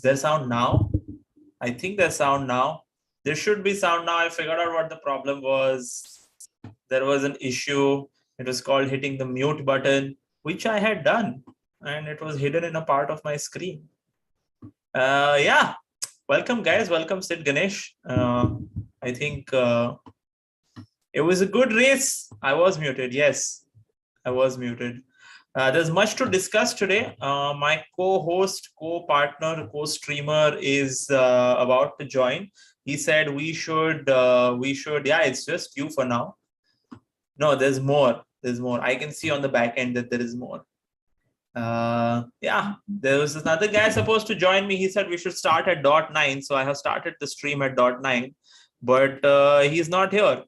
there sound now? I think there's sound now. There should be sound now. I figured out what the problem was. There was an issue. It was called hitting the mute button, which I had done, and it was hidden in a part of my screen. Yeah. Welcome, guys. Welcome, Sid Ganesh. I think it was a good race. I was muted. Yes, I was muted. There's much to discuss today. My co-host, co-partner, co-streamer is about to join. He said we should. Yeah, it's just you for now. No, there's more. There's more. I can see on the back end that there is more. Yeah, there was another guy supposed to join me. He said we should start at .9. So I have started the stream at .9, but he's not here.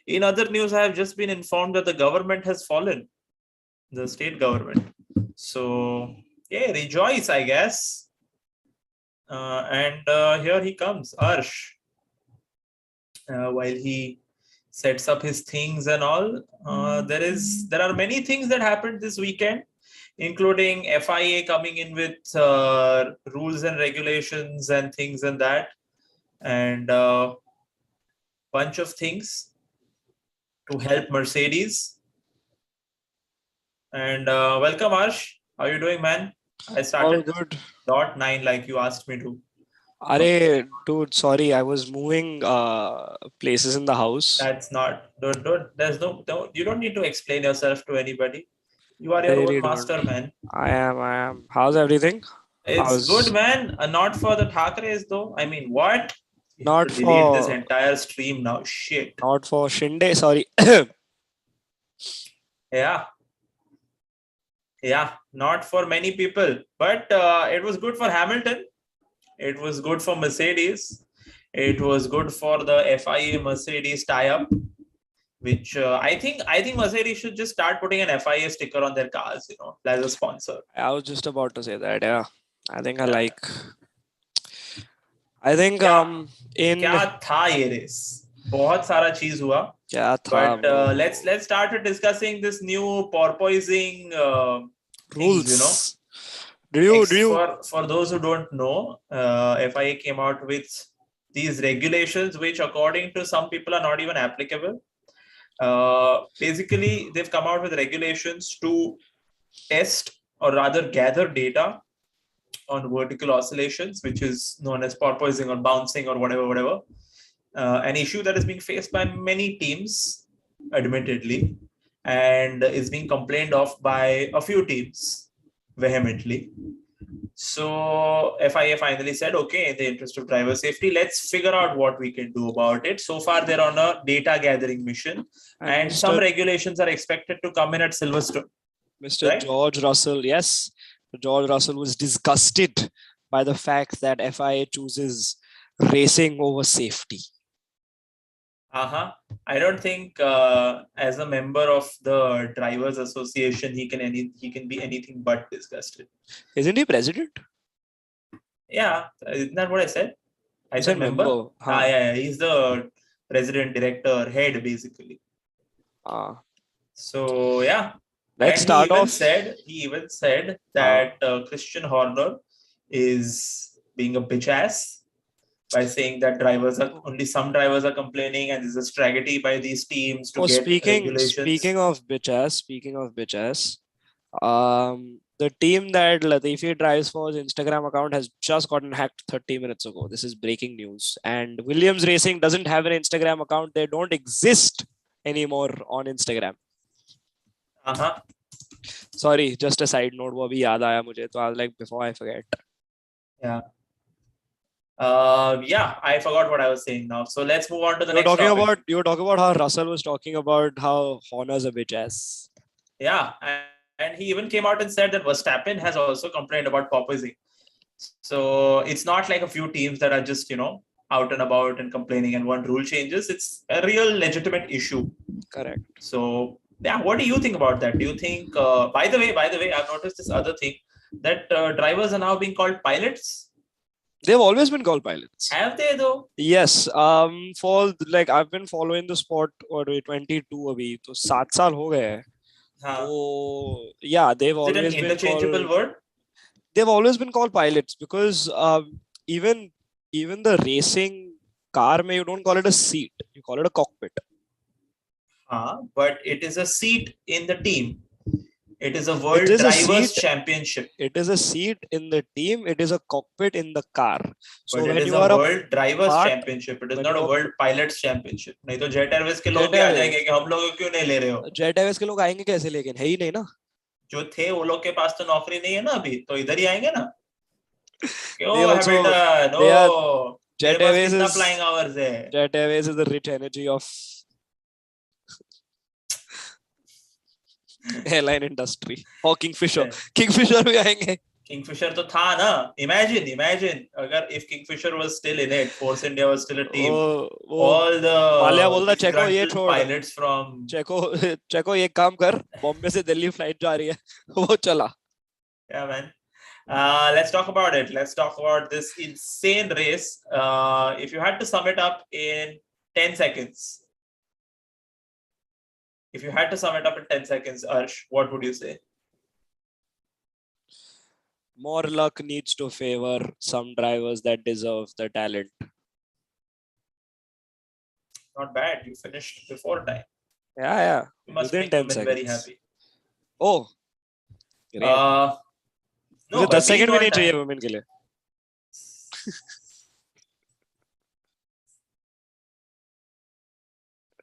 In other news, I have just been informed that the government has fallen, the state government. So yeah, rejoice, I guess. And here he comes, Arsh. While he sets up his things and all, there are many things that happened this weekend, including FIA coming in with rules and regulations and things and that, and bunch of things to help Mercedes. And welcome, Arsh. How are you doing, man? I started All good. .9 like you asked me to. Arey, dude, sorry, I was moving places in the house. That's not. There's no. You don't need to explain yourself to anybody. You are I your own really master, don't. man. I am. How's everything? It's good, man. Not for the Thakres, though. I mean, what? You have Not to delete this for entire stream now. Shit. not for Shinde, sorry. Yeah. Yeah. Not for many people. But it was good for Hamilton. It was good for Mercedes. It was good for the FIA Mercedes tie-up, which I think Mercedes should just start putting an FIA sticker on their cars, you know, as a sponsor. I was just about to say that, yeah. I think I think in क्या था ये race बहुत सारा चीज हुआ क्या था but let's start discussing this new porpoising rules, things, you know. Do you for those who don't know, FIA came out with these regulations which according to some people are not even applicable. Basically they've come out with regulations to test or rather gather data on vertical oscillations, which is known as porpoising or bouncing or whatever. An issue that is being faced by many teams, admittedly, and is being complained of by a few teams vehemently. So FIA finally said, okay, in the interest of driver safety, let's figure out what we can do about it. So far, they're on a data gathering mission, and some regulations are expected to come in at Silverstone. Mr. Right? George Russell, yes. George Russell was disgusted by the fact that FIA chooses racing over safety. I don't think as a member of the Drivers Association, he can be anything but disgusted. Isn't he president? Yeah, isn't that what I said? I said member. Huh. Yeah, he's the president, director, head, basically. So yeah. Let's start off. He even said that Christian Horner is being a bitch ass by saying that only some drivers are complaining, and there's a strategy by these teams to get regulations. Speaking of bitch ass, the team that Latifi drives for, his Instagram account has just gotten hacked 30 minutes ago. This is breaking news. And Williams Racing doesn't have an Instagram account. They don't exist anymore on Instagram. Sorry, just a side note. वो अभी याद आया मुझे, तो I was like, before I forget. Yeah. Yeah, I forgot what I was saying now. So let's move on to the next topic. You were talking about how Russell was talking about how Horner's a bitch ass. Yeah, and he even came out and said that Verstappen has also complained about porpoising. So it's not like a few teams that are just, you know, out and about and complaining and want rule changes. It's a real legitimate issue. Correct. So yeah, what do you think about that? Do you think, by the way, I've noticed this other thing, that drivers are now being called pilots? They've always been called pilots. Have they though? Yes. For like I've been following the sport or 22 abhi, so 7 saal ho gaye. So yeah, they've always been interchangeable word. they've always been called pilots because even the racing car you don't call it a seat, you call it a cockpit. But it is a seat in the team. It is a World Drivers Championship. It is a seat in the team. It is a cockpit in the car. So but it is a World Drivers Championship. It is not a World Pilots Championship. नहीं तो Jet Airways के लोग भी आ जाएंगे कि हम लोग क्यों नहीं ले रहे हो? Jet Airways के लोग आएंगे कैसे? लेकिन है ही नहीं ना. जो थे वो लोग के पास तो नौकरी नहीं है ना अभी, तो इधर ही आएंगे ना. क्यों Hamilton? No. Jet Airways is flying hours है. Jet Airways is the rich energy of airline industry. और Kingfisher भी आएंगे. Kingfisher तो था ना. Imagine अगर if Kingfisher was still in it, Force India was still a team. All the Mallya बोलता चेको ये छोड़. Pilots from चेको ये काम कर. बॉम्बे से दिल्ली फ्लाइट जा रही है. वो चला. Yeah man. Let's talk about it. Let's talk about this insane race. If you had to sum it up in 10 seconds. If you had to sum it up in 10 seconds, Arsh, what would you say? More luck needs to favor some drivers that deserve the talent. Not bad. You finished before time. Yeah. You must within make 10 women seconds. very happy. Oh. Great. No, 10 second भी नहीं चाहिए women के लिए.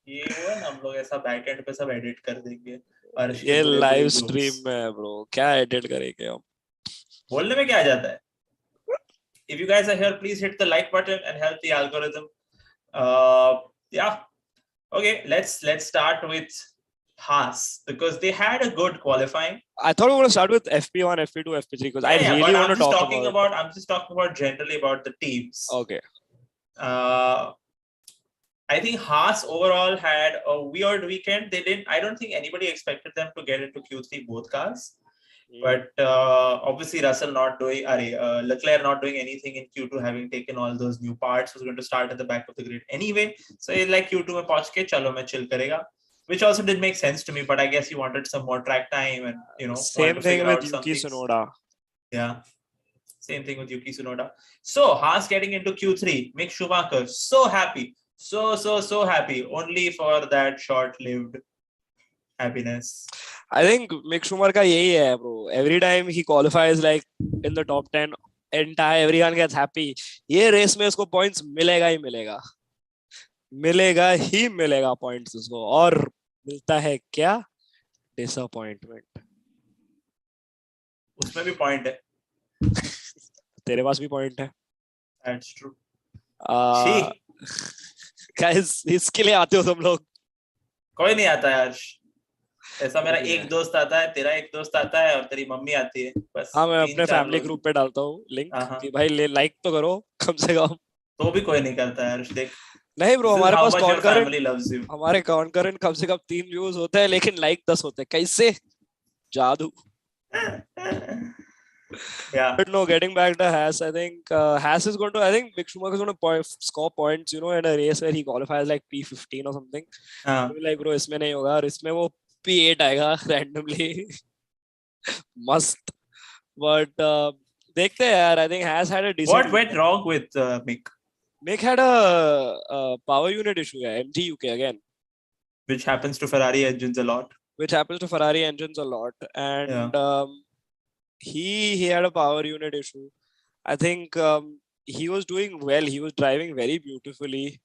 ये वो है ना, हम लोग ऐसा बैक एंड पे सब एडिट कर देंगे. ये लाइव स्ट्रीम में है ब्रो, क्या एडिट करेंगे हम? बोलने में क्या आ जाता है? If you guys are here, please hit the like button and help the algorithm. Yeah. Okay, let's start with Haas because they had a good qualifying. I thought we were going to start with FP1, FP2, FP3 because I really want to talk about. I'm just talking about generally about the teams. Okay. I think Haas overall had a weird weekend. I don't think anybody expected them to get into Q3 both cars. But obviously Russell Leclerc not doing anything in Q2, having taken all those new parts, was going to start at the back of the grid anyway. So he's like Q2 में पहुंच के चलो मैं chill करेगा. Which also did make sense to me, but I guess he wanted some more track time and same thing with Yuki Tsunoda. Yeah, same thing with Yuki Tsunoda. So Haas getting into Q3, Mick Schumacher so happy, so happy, only for that short-lived happiness. I think Mick Schumacher का यही है bro. Every time he qualifies like in the top 10, everyone gets happy. ये race में उसको points मिलेगा ही मिलेगा points उसको, और मिलता है क्या? Disappointment. उसमें भी point है. तेरे पास भी point है. That's true. Guys, इसके लिए आते हो तुम लोग? कोई नहीं आता यार. ऐसा मेरा एक दोस्त आता है, तेरा एक दोस्त आता है और तेरी मम्मी आती है, बस. हाँ, मैं अपने फैमिली ग्रुप पे डालता हूँ लिंक कि भाई लाइक तो करो कम से कम. तो भी कोई नहीं करता यार. देख नहीं ब्रो, हमारे पास हमारे कॉन्करेंट कम से कम 3 व्यूज होते हैं लेकिन लाइक 10 होते हैं. कैसे? जादू. Yeah. But no, getting back to Haas, I think Haas is going to. I think Mick Schumacher is going to score points, in a race where he qualifies like P15 or something. Like bro, इसमें नहीं होगा और इसमें वो P8 आएगा randomly. Must. But देखते हैं यार. I think Haas had a decent. What went wrong with Mick? Mick had a power unit issue, MG UK again. Which happens to Ferrari engines a lot. And he had a power unit issue. I think he was doing well. He was driving very beautifully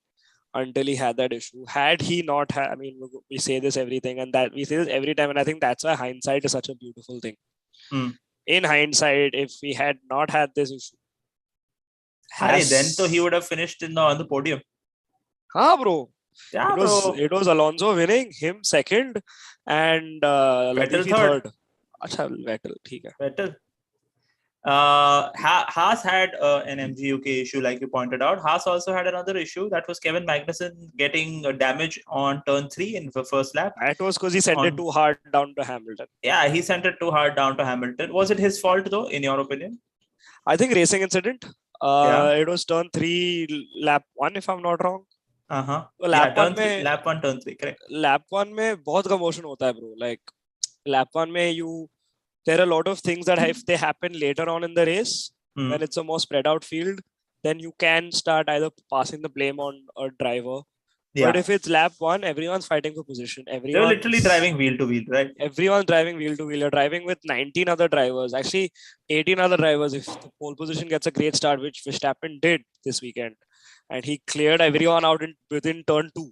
until he had that issue. Had he not had, I mean, we say this everything and that we say this every time, and I think that's why hindsight is such a beautiful thing. In hindsight, if he had not had this issue, then so he would have finished on the podium. Bro. Yeah, it was Alonso winning, him second, and Vettel third. Acha, Vettel, ठीक है. Vettel. Haas had an MG UK issue, like you pointed out. Haas also had another issue. That was Kevin Magnussen getting damage on turn 3 in the first lap. That was because he sent it too hard down to Hamilton. Yeah, he sent it too hard down to Hamilton. Was it his fault though, in your opinion? I think racing incident. It was turn 3, lap 1, if I'm not wrong. So lap 1, turn 3, correct. Lap 1 में बहुत commotion होता है bro. Like lap 1 में you there are a lot of things that if they happen later on in the race, when it's a more spread out field, then you can start either passing the blame on a driver. But if it's lap 1, everyone's fighting for position. They're literally driving wheel to wheel, right? Everyone's driving wheel to wheel. You're driving with 19 other drivers. Actually, 18 other drivers. If the pole position gets a great start, which Verstappen did this weekend, and he cleared everyone out within turn 2.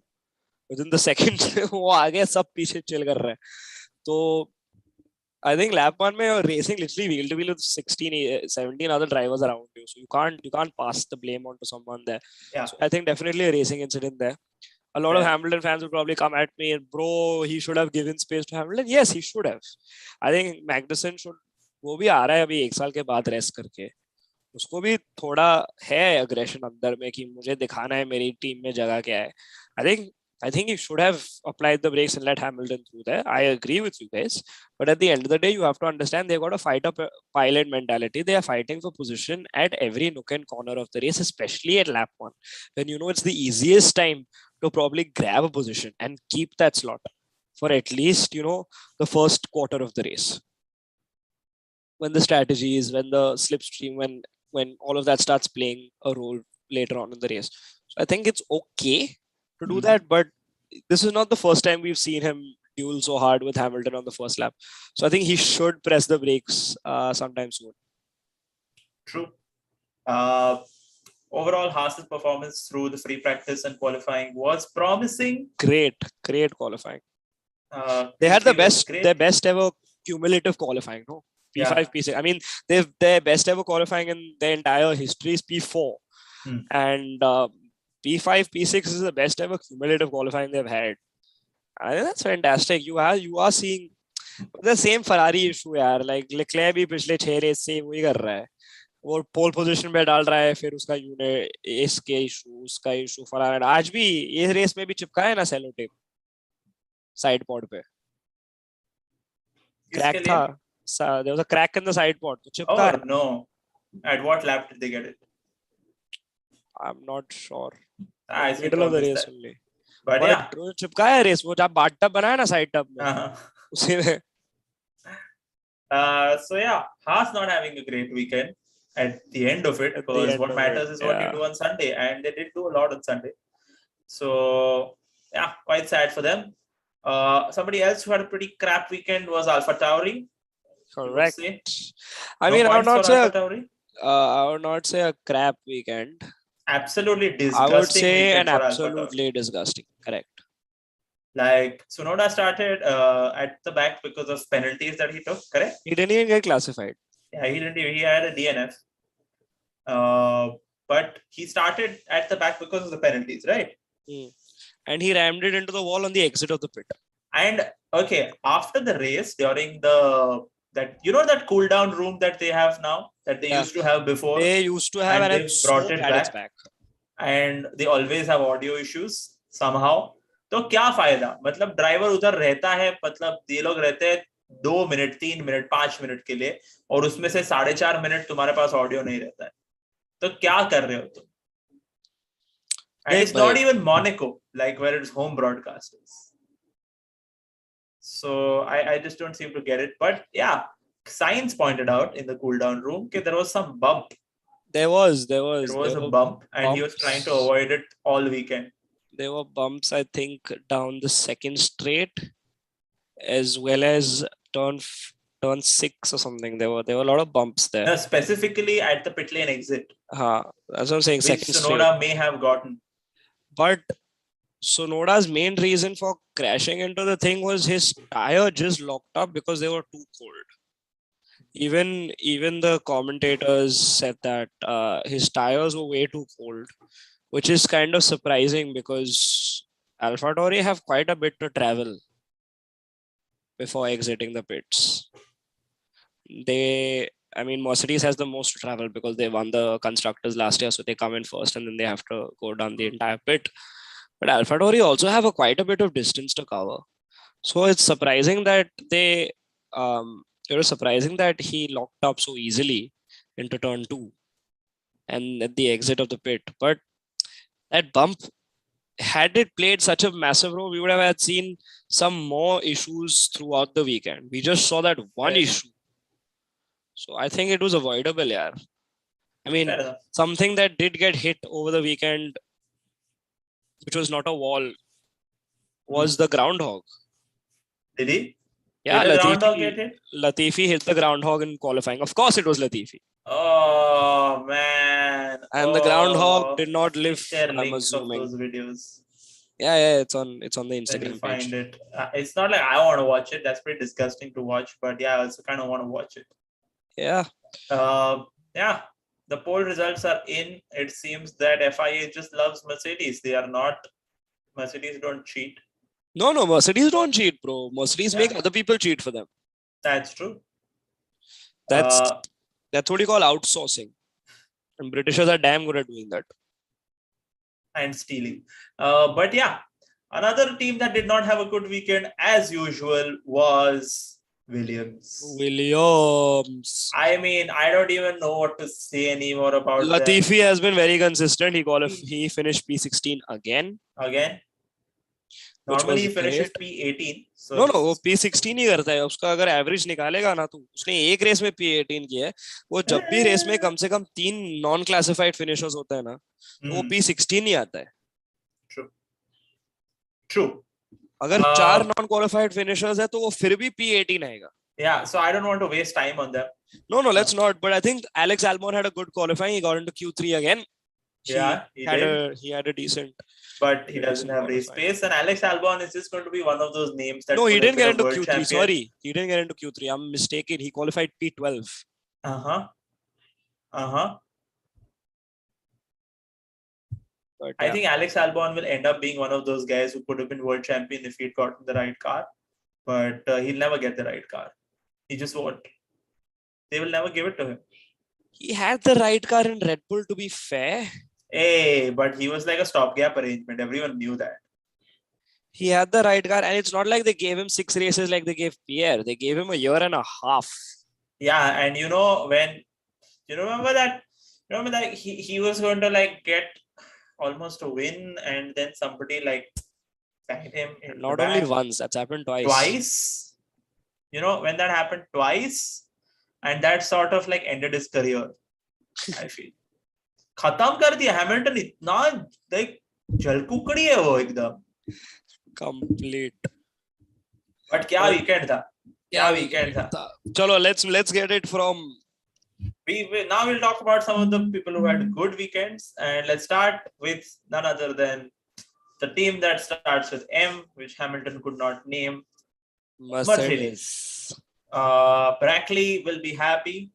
Within the second, वो आगे सब पीछे chill कर रहे हैं. So I think lap 1 में you're racing literally wheel to wheel with 16, 17 other drivers around you. So you can't pass the blame onto someone there. Yeah. So I think definitely a racing incident there. A lot of Hamilton fans will probably come at me and, bro, he should have given space to Hamilton. Yes, he should have. I think Magnussen should. वो भी आ रहा है अभी 1 साल के बाद rest करके. उसको भी थोड़ा है aggression अंदर में कि मुझे दिखाना है मेरी टीम में जगह क्या है. I think he should have applied the brakes and let Hamilton through there. I agree with you guys. But at the end of the day, you have to understand they've got a fight up pilot mentality. They are fighting for position at every nook and corner of the race, especially at lap 1. When you know it's the easiest time to probably grab a position and keep that slot for at least, the first quarter of the race. When the strategies, when the slipstream, when all of that starts playing a role later on in the race. So I think it's okay to do that, but this is not the first time we've seen him duel so hard with Hamilton on the first lap. So I think he should press the brakes sometime soon. True. Overall, Haas's performance through the free practice and qualifying was promising. Great qualifying. They had their best ever cumulative qualifying, no? P5, P6. I mean, their best ever qualifying in their entire history is P4. And P5, P6 is the best ever cumulative qualifying they've had. I think that's fantastic. You are seeing the same Ferrari issue, यार. Like Leclerc भी पिछले 6 race से वही कर रहा है. वो पोल position पे डाल रहा है, फिर उसका यूनिट इसके इशू, उसका इशू फलाना. आज भी ये रेस में भी चिपका है ना सेलो टेप साइड पॉड पे. क्रैक था. There was a crack in the side pod. तो चिपका है. No. At what lap did they get it? I'm not sure. Middle of the race only. But yeah. चिपका है race वो जब बाट टब बनाया ना साइड टब में. उसी में. So yeah, Haas not having a great weekend at the end of it, because what matters is what you do on Sunday, and they did do a lot on Sunday. So yeah, quite sad for them. Somebody else who had a pretty crap weekend was AlphaTauri. Correct. I mean, I would not say a crap weekend. Absolutely disgusting. I would say an absolutely disgusting. Correct. Like Tsunoda started at the back because of penalties that he took. Correct. He didn't even get classified. Yeah, he didn't. He had a DNF. But he started at the back because of the penalties, right? And he rammed it into the wall on the exit of the pit. And okay, after the race, during that cool down room that they have now, that they used to have before. They used to have, and they brought it back. And they always have audio issues somehow. तो क्या फायदा? मतलब driver उधर रहता है, मतलब ये लोग रहते हैं 2 मिनट, 3 मिनट, 5 मिनट के लिए, और उसमें से 4.5 मिनट तुम्हारे पास ऑडियो नहीं रहता है. तो क्या कर रहे हो तुम? And it's not even Monaco, like where it's home broadcasters. So I just don't seem to get it. But yeah, Sainz pointed out in the cool down room that there was some bump. There was a bump, and he was trying to avoid it all weekend. There were bumps, I think, down the second straight, as well as turn 6 or something. There were a lot of bumps there. No, specifically at the pit lane exit. That's what I'm saying. Second Tsunoda may have gotten. But Tsunoda's main reason for crashing into the thing was his tire just locked up because they were too cold. Even the commentators said that his tires were way too cold, which is kind of surprising because AlphaTauri have quite a bit to travel before exiting the pits. Mercedes has the most to travel because they won the constructors last year, so they come in first and then they have to go down the entire pit. But AlphaTauri also have quite a bit of distance to cover. So it's surprising that it was surprising that he locked up so easily into turn 2 and at the exit of the pit. But that bump, had it played such a massive role, we would have seen some more issues throughout the weekend. We just saw that one issue So I think it was avoidable, yeah. I mean, Fair enough. something that did get hit over the weekend, which was not a wall, was the groundhog. Did he? Yeah, Did a groundhog get hit? Latifi hit the groundhog in qualifying. Of course, it was Latifi. Oh man! And the groundhog did not Please live, share I'm links of assuming. those videos. Yeah, it's on the Then you'll Instagram page. find it. It's not like I want to watch it. That's pretty disgusting to watch. But yeah, I also kind of want to watch it. Yeah. Yeah. The poll results are in. It seems that FIA just loves Mercedes. They are not. Mercedes don't cheat. No, Mercedes don't cheat, bro. Mercedes make other people cheat for them. That's true. That's what you call outsourcing. And Britishers are damn good at doing that. And stealing. But yeah, another team that did not have a good weekend as usual was Williams. I mean, I don't even know what to say anymore about Latifi has been very consistent. He finished P16 again. Normally he finishes P18. So No, वो P16 ही करता है. उसका अगर average निकालेगा ना तो उसने एक रेस में P18 किया है. वो जब भी रेस में कम से कम 3 नॉन क्लासिफाइड फिनिशर्स होते हैं ना, तो वो P16 ही आता है. True. अगर 4 नॉन क्वालिफाइड फिनिशर्स है तो वो फिर भी P18 आएगा. Yeah, so I don't want to waste time on them. No, let's not. But I think Alex Albon had a good qualifying. He got into Q3 again. He had a decent. But he doesn't have race pace, and Alex Albon is just going to be one of those names that. No, he didn't get into Q3. Champion. Sorry, he didn't get into Q3. I'm mistaken. He qualified P12. But, I think Alex Albon will end up being one of those guys who could have been world champion if he'd gotten the right car, but he'll never get the right car. He just won't. They will never give it to him. He had the right car in Red Bull, to be fair. Hey, but he was like a stopgap arrangement. Everyone knew that. He had the right car, and it's not like they gave him 6 races like they gave Pierre. They gave him a year and a half. Yeah, and you remember that he was going to like get almost a win, and then somebody like backed him. Not only once, that's happened twice. When that happened twice, and that sort of like ended his career, I feel. खत्म कर दिया Hamilton इतना like जलकुकड़ी है वो एकदम complete but क्या weekend था चलो let's get it from now we'll talk about some of the people who had good weekends, and let's start with none other than the team that starts with M, which Hamilton could not name. Mercedes. Brackley will be happy,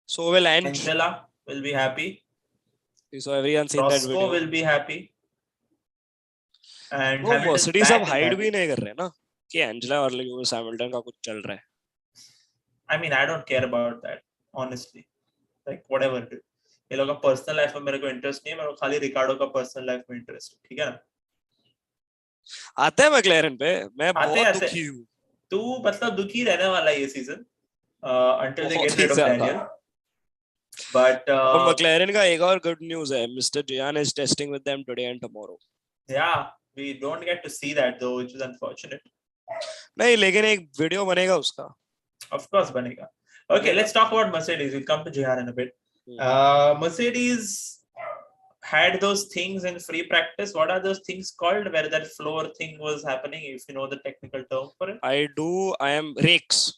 so will Angela will be happy. So everyone seen that video. will be happy. And Mercedes अब hide भी नहीं कर रहे ना कि Angela और Lewis Hamilton का कुछ चल रहा है. I mean, I don't care about that, honestly. Like whatever. ये लोग का personal life में मेरे को interest नहीं है, मेरे को खाली रिकार्डो का personal life में interest है, ठीक है ना? आते हैं McLaren पे, मैं बहुत दुखी हूँ. तू मतलब दुखी रहने वाला है ये season until they get rid of Daniel. But McLaren का एक और good news है. Mr. Gian is testing with them today and tomorrow. Yeah, we don't get to see that though, which is unfortunate. नहीं, लेकिन एक video बनेगा उसका. Of course बनेगा. Okay, let's talk about Mercedes. We'll come to Gian in a bit. Mercedes had those things in free practice. What are those things called where that floor thing was happening, if you know the technical term for it? I do. I am rakes.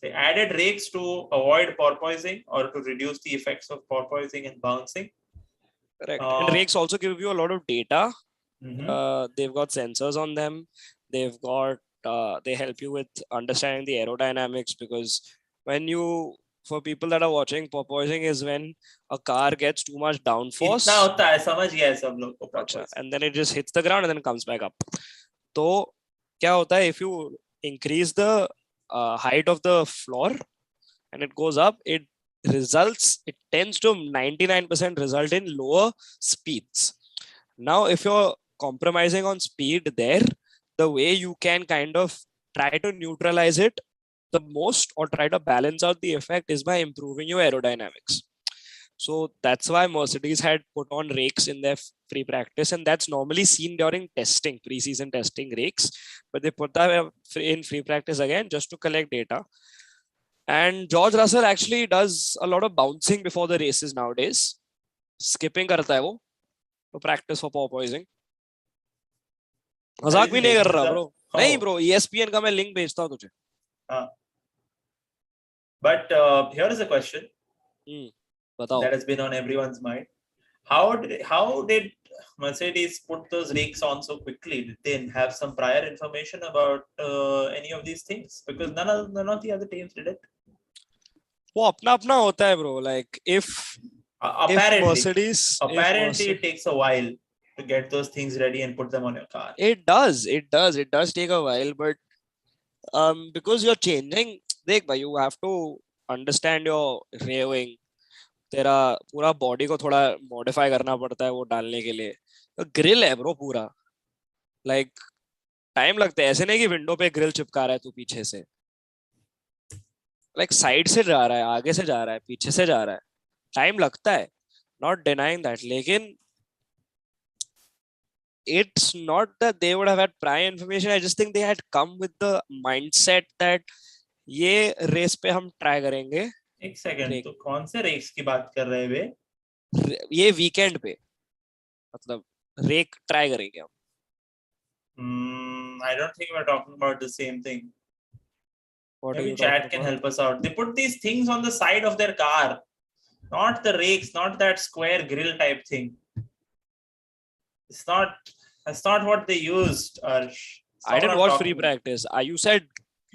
They added rakes to avoid porpoising or to reduce the effects of porpoising and bouncing. Correct. And rakes also give you a lot of data. They've got sensors on them. They've got they help you with understanding the aerodynamics, because for people that are watching, porpoising is when a car gets too much downforce. इतना होता है, समझ गया सब लोग को porpoise. And then it just hits the ground and then comes back up. तो क्या होता है, if you increase the height of the floor and it goes up, it tends to 99% result in lower speeds. Now, if you're compromising on speed there, the way you can kind of try to neutralize it the most or try to balance out the effect is by improving your aerodynamics. So that's why Mercedes had put on rakes in their free practice, and that's normally seen during testing, preseason testing rakes, but they put that in free practice again just to collect data. And George Russell actually does a lot of bouncing before the races nowadays. Skipping करता है वो to practice for porpoising. Are मजाक you भी नहीं taking कर this रहा up? Bro. नहीं bro, ESPN का मैं लिंक भेजता हूँ तुझे. But here is a question बताओ. that has been on everyone's mind. How did Mercedes put those rakes on so quickly? Did they have some prior information about any of these things? Because none of the other teams did it. वो अपना अपना होता है bro. Like if Mercedes, apparently it takes a while to get those things ready and put them on your car. It does take a while, but because you're changing, देख भाई, you have to understand your rearing. तेरा पूरा body को थोड़ा modify करना पड़ता है वो डालने के लिए. तो ग्रिल है ब्रो पूरा. लाइक टाइम लगता है. ऐसे नहीं कि विंडो पे ग्रिल चिपका रहा है तू पीछे से. लाइक साइड से जा रहा है, आगे से जा रहा है, पीछे से जा रहा है. टाइम लगता है, नॉट डिनाइंग दैट. लेकिन it's not that they would have had prior information. I just think they had come with the mindset that ये रेस पे हम ट्राई करेंगे. एक सेकंड, तो कौन से रेस की बात कर रहे हैं वे? ये वीकेंड पे, मतलब रेक ट्राई करेंगे हम. I don't think we're talking about the same thing. What Maybe chat can help us out. They put these things on the side of their car, not the rakes, not that square grill type thing. That's not what they used, Arsh. I didn't watch free practice.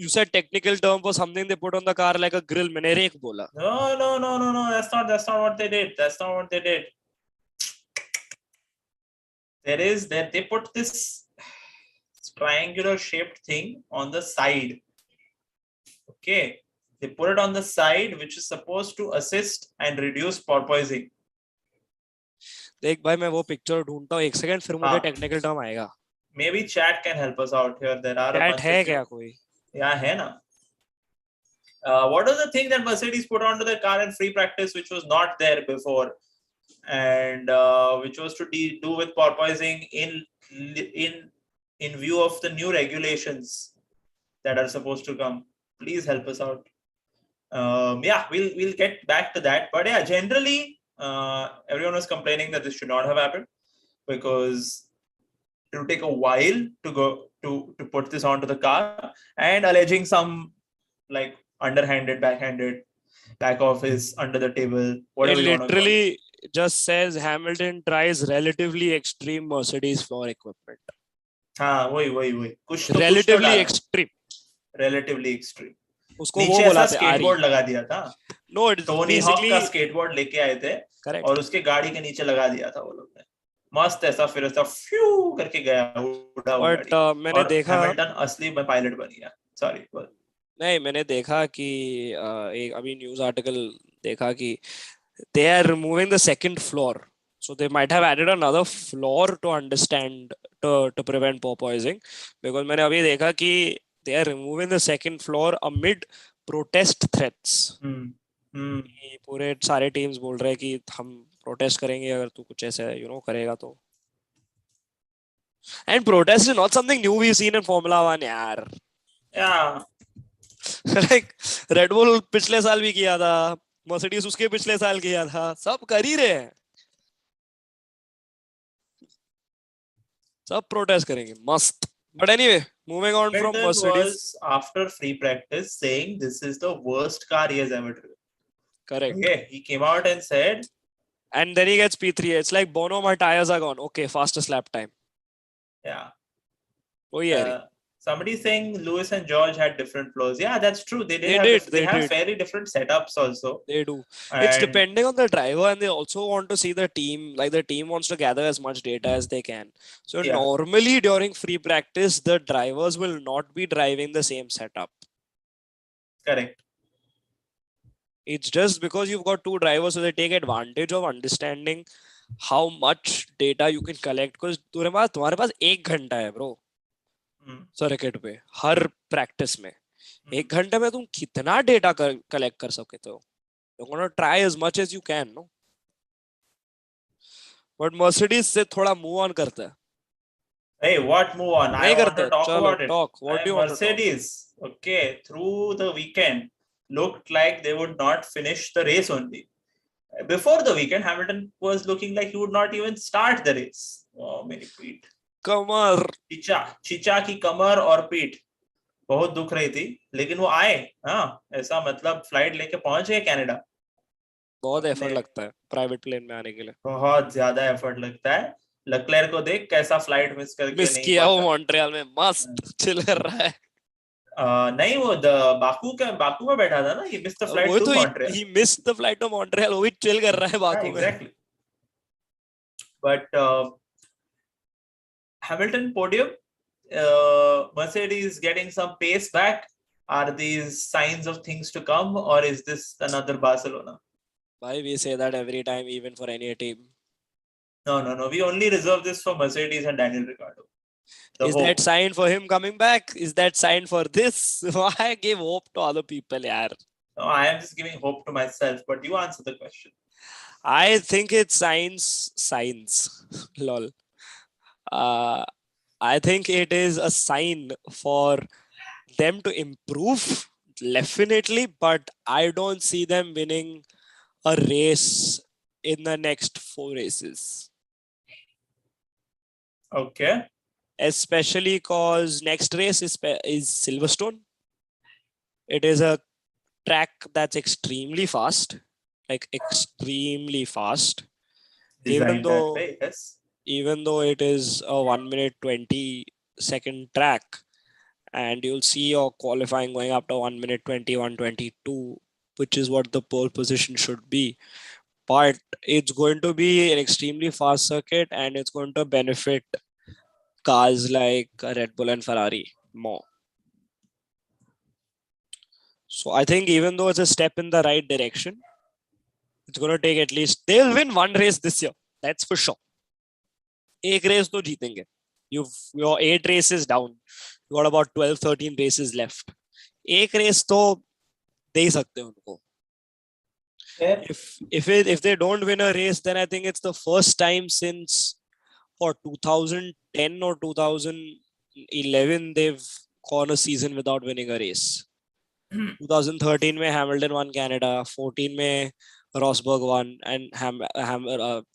You said technical term for something they put on the car like a grill. मैंने rake बोला. No. That's not what they did. That's not what they did. They put this triangular shaped thing on the side. Okay. They put it on the side, which is supposed to assist and reduce porpoising. देख भाई, मैं वो picture ढूंढता हूँ. एक second, फिर मुझे technical term आएगा. Maybe chat can help us out here. There are chat है क्या कोई? Yeah, है ना. What was the thing that Mercedes put onto their car in free practice, which was not there before, and which was to do with porpoising in view of the new regulations that are supposed to come? Please help us out. Yeah, we'll get back to that. But yeah, generally, everyone was complaining that this should not have happened because it will take a while to go to put this onto the car, and alleging some like underhanded, backhanded, back office, under the table, whatever. It literally just says Hamilton tries relatively extreme Mercedes floor equipment. हाँ, वही कुछ relatively extreme. Relatively extreme. उसको वो बोला था, skateboard लगा दिया था. No, it's टोनी हॉक का स्केटबोर्ड लेके आए थे. Correct. और उसके गाड़ी के नीचे लगा दिया था वो लोग ने. मस्त ऐसा, फिर ऐसा फ्यू करके गया, उड़ा हुआ गाड़ी. मैंने देखा हैमिल्टन असली पायलट बन गया. सॉरी, नहीं, मैंने देखा कि एक अभी न्यूज़ आर्टिकल देखा कि they are removing the second floor, so they might have added another floor to understand to prevent porpoising, because मैंने अभी देखा कि they are removing the second floor amid protest threats. पूरे सारे टीम्स बोल रहे हैं कि हम प्रोटेस्ट करेंगे अगर तू कुछ ऐसे करेगा तो. And protest is not something new we've seen in Formula 1 यार. Yeah. Like Red Bull पिछले साल भी किया था, Mercedes उसके पिछले साल किया था, सब कर ही रहे हैं. सब प्रोटेस्ट करेंगे, मस्त. But anyway, moving on from Mercedes. Was after free practice saying this is the worst car he has ever driven. Correct. Okay, he came out and said. And then he gets P3. It's like, Bono, my tires are gone. Okay, fastest lap time. Yeah. Oh yeah. Somebody saying Lewis and George had different flows. Yeah, that's true. They have very different setups also. They do. And it's depending on the driver, and they also want to see the team. Like the team wants to gather as much data as they can. So normally during free practice, the drivers will not be driving the same setup. Correct. It's just because you've got two drivers, so they take advantage of understanding how much data you can collect. Because तुम्हारे पास 1 घंटा है, bro. Circuit पे हर practice में 1 घंटे में तुम कितना data collect कर सकते हो? You're gonna try as much as you can, no? But Mercedes से थोड़ा move on करता है. Hey, what move on? I want to talk about it. What do you want to talk? Mercedes, okay, through the weekend, looked like they would not finish the race only. Before the weekend, Hamilton was looking like he would not even start the race. Oh, मेरी पीठ. कमर. चीचा की कमर और पीठ बहुत दुख रही थी, लेकिन वो आए. हाँ, ऐसा मतलब फ्लाइट लेके पहुंच गए कनाडा. बहुत एफर्ट लगता है प्राइवेट प्लेन में आने के लिए. बहुत ज्यादा एफर्ट लगता है. लक्लेयर को देख कैसा फ्लाइट मिस करके मिस नहीं किया वो पहुंचा. मॉन्ट्रियल में मस्त चिल कर रहा है. नहीं, वो बाकू में बैठा था ना. ही मिस द फ्लाइट वो टू तो Montreal. He miss the flight to Montreal. वो भी चिल कर रहा है बाकू में. Exactly. But Hamilton podium, Mercedes getting some pace back. Are these signs of things to come, or is this another Barcelona? Why we say that every time, even for any team? No. We only reserve this for Mercedes and Daniel Ricciardo. Is that sign for him coming back? Is that sign for this? Why give hope to other people, yaar? No, I am just giving hope to myself. But you answer the question. I think it's signs. Lol. I think it is a sign for them to improve, definitely, but I don't see them winning a race in the next 4 races. Okay. Especially because next race is Silverstone. It is a track that's extremely fast, like extremely fast. Designed that way, yes. Even though it is a 1 minute 20 second track, and you'll see your qualifying going up to 1 minute 20, 122, which is what the pole position should be. But it's going to be an extremely fast circuit, and it's going to benefit cars like Red Bull and Ferrari more. So I think even though it's a step in the right direction, it's going to take at least, they'll win one race this year. That's for sure. एक race तो जीतेंगे. Your 8 races down. You got about 12-13 races left. एक race तो दे ही सकते हैं उनको. If they don't win a race, then I think it's the first time since 2010 or 2011 they've gone a season without winning a race. 2013 में Hamilton won Canada, 14 में Rosberg won, and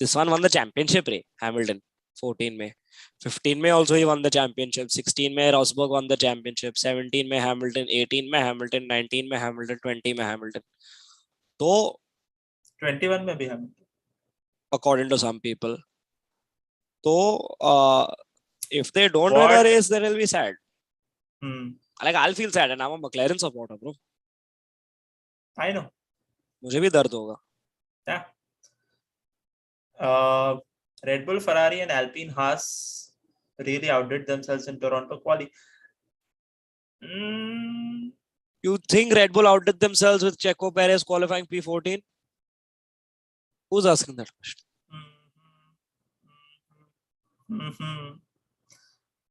this one won the championship, Hamilton. 14 में, 15 में also he won the championship, 16 में Rosberg won the championship, 17 में Hamilton, 18 में Hamilton, 19 में Hamilton, 20 में Hamilton. तो 21 में भी Hamilton, according to some people. So if they don't win a race, then it'll be sad. Like I'll feel sad, and I'm a McLaren supporter, bro. I know. मुझे भी दर्द होगा. Yeah. Red Bull, Ferrari, and Alpine Haas really outdid themselves in Toronto quali. You think Red Bull outdid themselves with Checo Perez qualifying P14? Who's asking that question?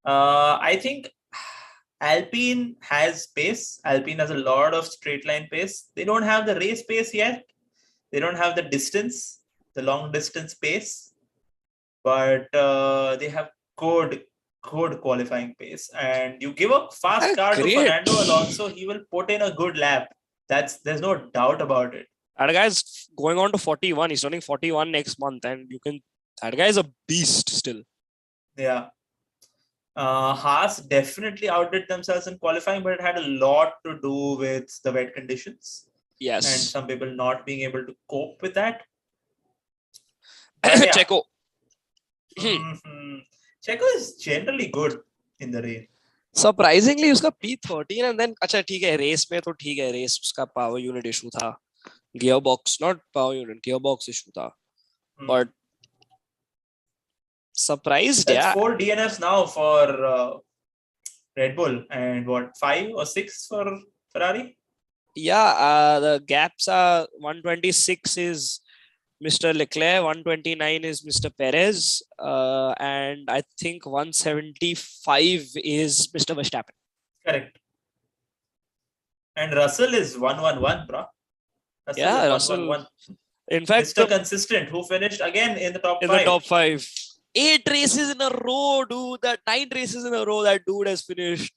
I think Alpine has pace. Alpine has a lot of straight line pace. They don't have the race pace yet. They don't have the distance, the long distance pace. But they have good qualifying pace. And you give a fast car to Fernando Alonso, he will put in a good lap. There's no doubt about it. That guy's going on to 41. He's turning 41 next month, and that guy is a beast still. Yeah. Haas definitely outdid themselves in qualifying, but it had a lot to do with the wet conditions. Yes. And some people not being able to cope with that. Checo. Checo is generally good in the rain. Surprisingly, उसका P13 and then अच्छा ठीक है race में तो ठीक है race उसका power unit issue था, gearbox not power unit gearbox issue था, but surprised. That's 4 DNFs now for Red Bull and what 5 or 6 for Ferrari. Yeah, the gaps are 126 is Mr. Leclerc, 129 is Mr. Perez, and I think 175 is Mr. Verstappen. Correct. And Russell is 111, bro. Russell. In fact, Mr. Consistent, who finished again in the top 5. In the top 5. 8 races in a row, dude. 9 races in a row that dude has finished.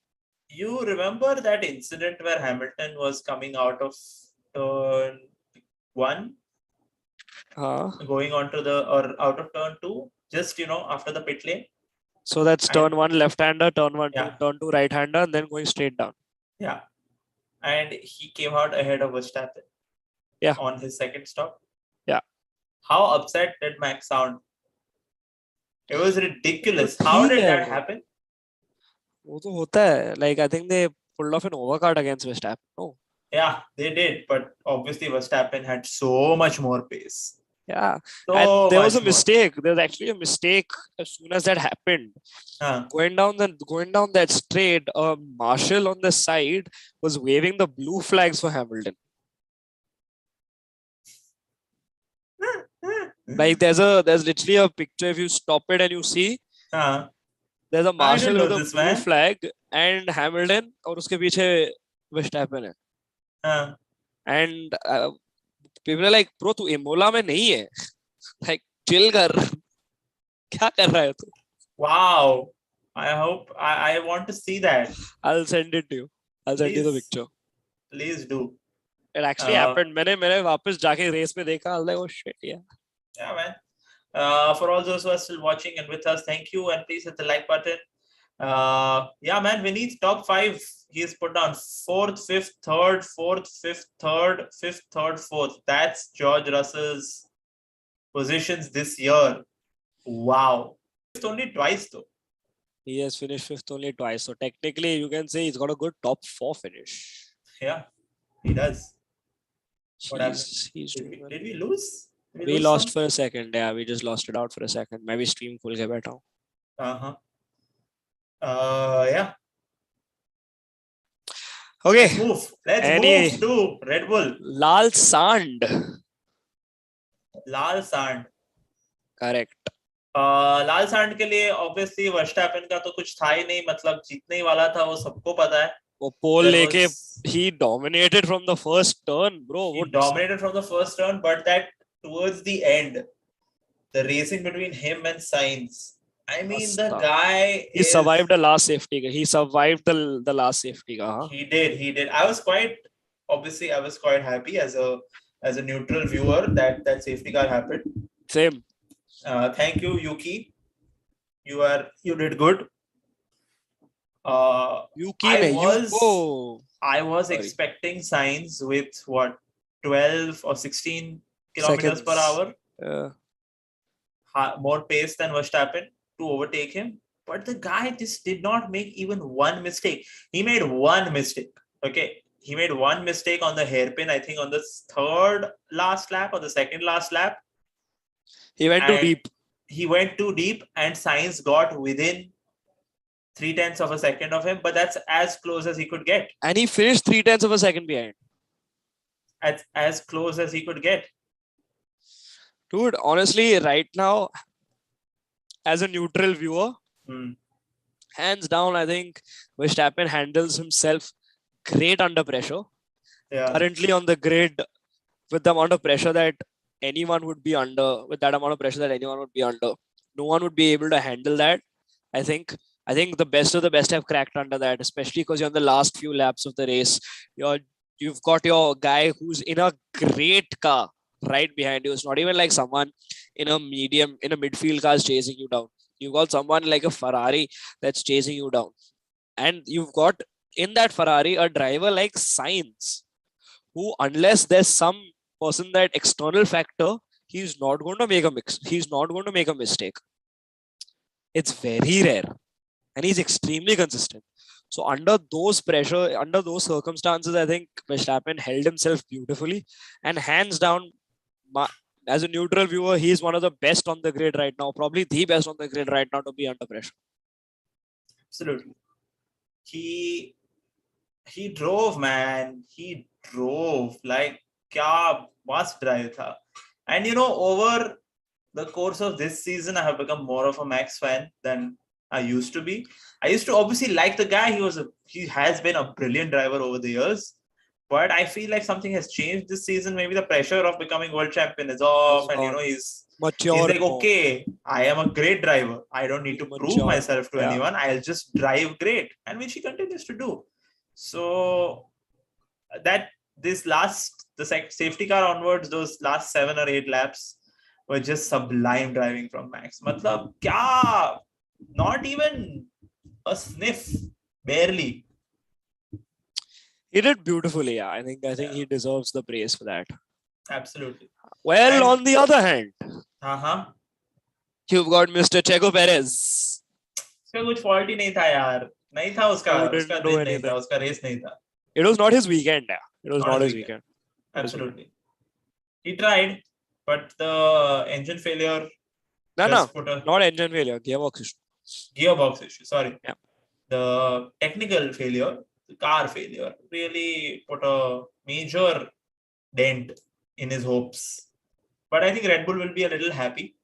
You remember that incident where Hamilton was coming out of turn 1, going on to or out of turn 2, just after the pit lane? So that's And turn 1 left-hander, turn 1 yeah, turn 2 right-hander, and then going straight down. yeah. And he came out ahead of Verstappen. Yeah. On his second stop. Yeah. How upset did Max sound? It was ridiculous. How did that happen? वो तो होता है. Like I think they pulled off an overcut against Verstappen. No. Yeah, they did, but obviously Verstappen had so much more pace. Yeah, so and there was a much more. mistake. There was actually a mistake as soon as that happened. Going down that straight, Marshall on the side was waving the blue flags for Hamilton. Like there's literally a picture. If you stop it and you see, there's a Marshall with a blue flag and Hamilton, और उसके पीछे Verstappen है. And people are like, bro, तू Imola में नहीं है. Like, chill कर. क्या कर रहा है तू? Wow. I want to see that. I'll send it to you. I'll send you the picture. Please do. It actually happened. मैंने वापस जाके रेस में देखा. I was like, oh shit, yeah. Yeah, man. For all those who are still watching and with us, thank you, and please hit the like button. Yeah, man, we need top 5. He's put down 4th, 5th, 3rd, 4th, 5th, 3rd, 5th, 3rd, 4th. That's George Russell's positions this year. Wow. Only twice though. He has finished 5th only twice. So technically you can say he's got a good top 4 finish. Yeah, he does. What happened? Did we lose? We lost for a second. Yeah, we just lost it out for a second. Maybe stream full ke baitha hu. Yeah. Okay. Let's move to Red Bull. Lal Sand. Correct. लाल सांड के लिए obviously Verstappen का तो कुछ था ही नहीं, मतलब जीतने ही वाला था, वो सबको पता है. वो पोल लेके he dominated from the first turn, bro. He dominated from the first turn, but that towards the end, the racing between him and Sainz, I mean, the guy survived the last safety car. He survived the last safety car. Huh? He did. I was quite happy as a neutral viewer that safety car happened. Same. Thank you, Yuki. You did good. I was expecting Sainz with what, 12 or 16 kilometers per hour. More pace than Verstappen to overtake him. But the guy just did not make even one mistake. He made one mistake. Okay. He made one mistake on the hairpin, I think on the third last lap or the second last lap. He went too deep. He went too deep and Sainz got within 0.3 of a second of him, but that's as close as he could get. And he finished 0.3 of a second behind. As close as he could get. Dude, honestly, right now, as a neutral viewer, hands down, I think Verstappen handles himself great under pressure. Yeah. Currently on the grid, with the amount of pressure that anyone would be under, no one would be able to handle that. I think the best of the best have cracked under that, especially because you're on the last few laps of the race. You've got your guy who's in a great car right behind you. It's not even like someone in a midfield car is chasing you down. You've got someone like a Ferrari that's chasing you down. And you've got in that Ferrari a driver like Sainz, who, unless there's some person, that external factor, he's not going to make a mistake. It's very rare. And he's extremely consistent. So under those circumstances, I think Verstappen held himself beautifully. And hands down, as a neutral viewer, he's one of the best on the grid right now. Probably the best on the grid right now to be under pressure. Absolutely. He drove, man. He drove. Like, kya must drive tha. And over the course of this season, I have become more of a Max fan than I used to be. I used to obviously like the guy. He has been a brilliant driver over the years. But I feel like something has changed this season. Maybe the pressure of becoming world champion is off, and he's Mature like, form. okay, I am a great driver. I don't need to prove Mature myself to form, yeah. anyone. I'll just drive great, and which he continues to do. So that the safety car onwards, those last 7 or 8 laps were just sublime driving from Max. Matlab, kya? Not even a sniff, barely. He did beautifully. Yeah, I think Yeah. he deserves the praise for that. Absolutely. Well, And- on the other hand, हाँ you've got Mr. Checo Perez. उसका कुछ fault ही नहीं था यार, नहीं था उसका Didn't do दिन नहीं anything. था, उसका रेस नहीं था. It was not his weekend. Yeah. It was not his weekend. Absolutely. He tried, but the engine failure. No, not engine failure. Gearbox issue. Sorry. Yeah. The technical failure, the car failure, really put a major dent in his hopes. But I think Red Bull will be a little happy.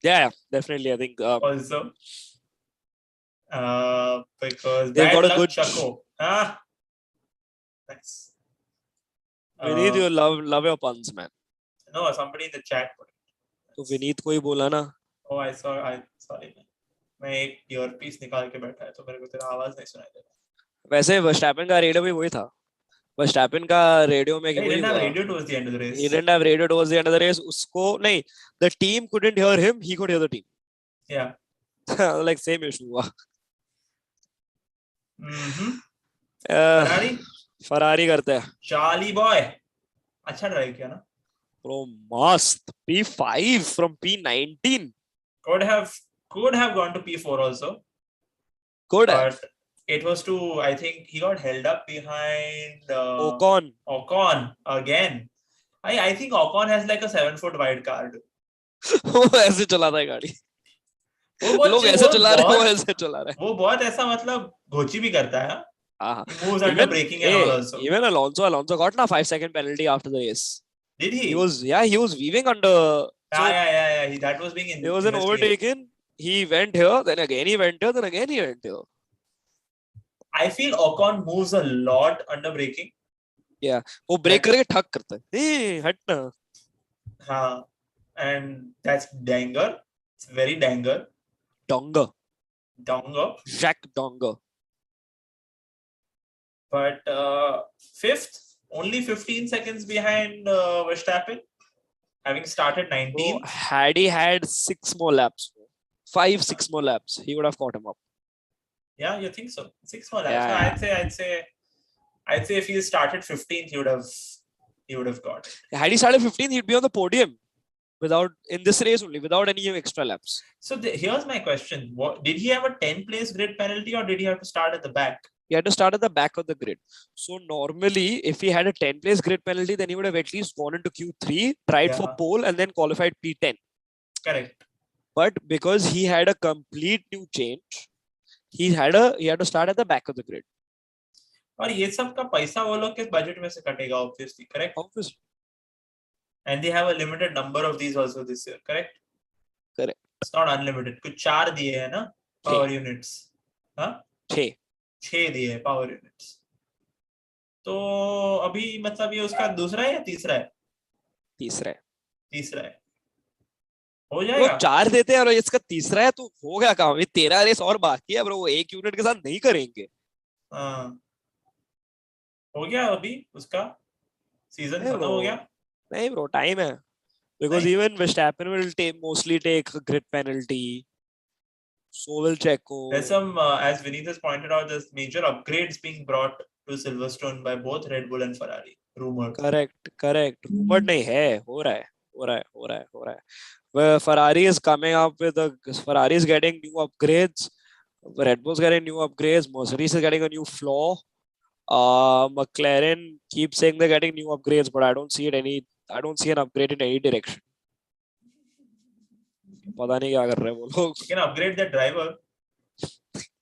Yeah, definitely. I think also because they've bad got a luck, good Chaco. Nice. Vineet, you love your puns, man. No, somebody in the chat put it. तो विनीत को ही बोला ना. Oh, I sorry. मैं एक earpiece निकाल के बैठा है तो मेरे को तेरा आवाज नहीं सुनाई दे रहा. वैसे वर्स्टैपेन का रेडियो भी वही था. वर्स्टैपेन का रेडियो में He didn't have radio towards the end of the race. He didn't have radio towards the end of the race. उसको नहीं, the team couldn't hear him. He could hear the team. Yeah. Like same issue हुआ. Ferrari करते हैं. Charlie boy. अच्छा drive किया ना. Bro, must P5 from P19. Could have gone to P4 also. Could have. But it was too. I think he got held up behind Ocon again. I think Ocon has like a 7-foot wide card. वो ऐसे चलाता है गाड़ी. लोग ऐसे चला रहे हैं, वो ऐसे चला रहे हैं. वो बहुत ऐसा मतलब घोची भी करता है. He moves under braking and all also. Even Alonso got a 5-second penalty after the race. Did he? He was weaving under. Yeah. That was being He was an overtaken. He went here, then again he went here, then again he went here. I feel Ocon moves a lot under braking. Yeah, वो break करके ठक करता है. हटना. हाँ, and that's danger. It's very danger. Donger. Jacques Donger. But fifth, only 15 seconds behind Verstappen, having started 19. So, had he had 6 more laps, 5-6 more laps, he would have caught him up. Yeah, you think so? 6 more laps. Yeah. So I'd say if he started 15th, he would have got it. Had he started 15th, he'd be on the podium in this race only, without any extra laps. So here's my question: did he have a 10th-place grid penalty, or did he have to start at the back? He had to start at the back of the grid. So normally, if he had a 10th-place grid penalty, then he would have at least gone into Q3, tried for pole, and then qualified P10. Correct. But because he had a complete new change, he had to start at the back of the grid. और ये सब का पैसा वो लोग के budget में से कटेगा, obviously, correct? Obviously. And they have a limited number of these also this year, correct? Correct. It's not unlimited. कुछ 4 दिए हैं ना power units. हाँ? 6 दिए हैं power units. तो अभी मतलब ये उसका दूसरा है या तीसरा है? तीसरा है. हो जाएगा. वो 4 देते हैं और इसका तीसरा है, तो हो गया काम. ये 13 रेस और बाकी है, ब्रो. वो 1 यूनिट के साथ नहीं करेंगे. हाँ. हो गया अभी उसका सीजन खत्म हो गया. नहीं ब्रो, टाइम है. Because even Verstappen will mostly take a grid penalty. So will Checo. There's some, as Vineet has pointed out, there's major upgrades being brought to Silverstone by both Red Bull and Ferrari. Rumored. Correct. Rumored नहीं है. हो रहा है. Where Ferrari is coming up with Ferrari is getting new upgrades. Red Bull's getting new upgrades. Mercedes is getting a new floor. McLaren keeps saying they're getting new upgrades, but I don't see an upgrade in any direction. पता नहीं क्या कर रहे हैं वो लोग. You can upgrade the driver.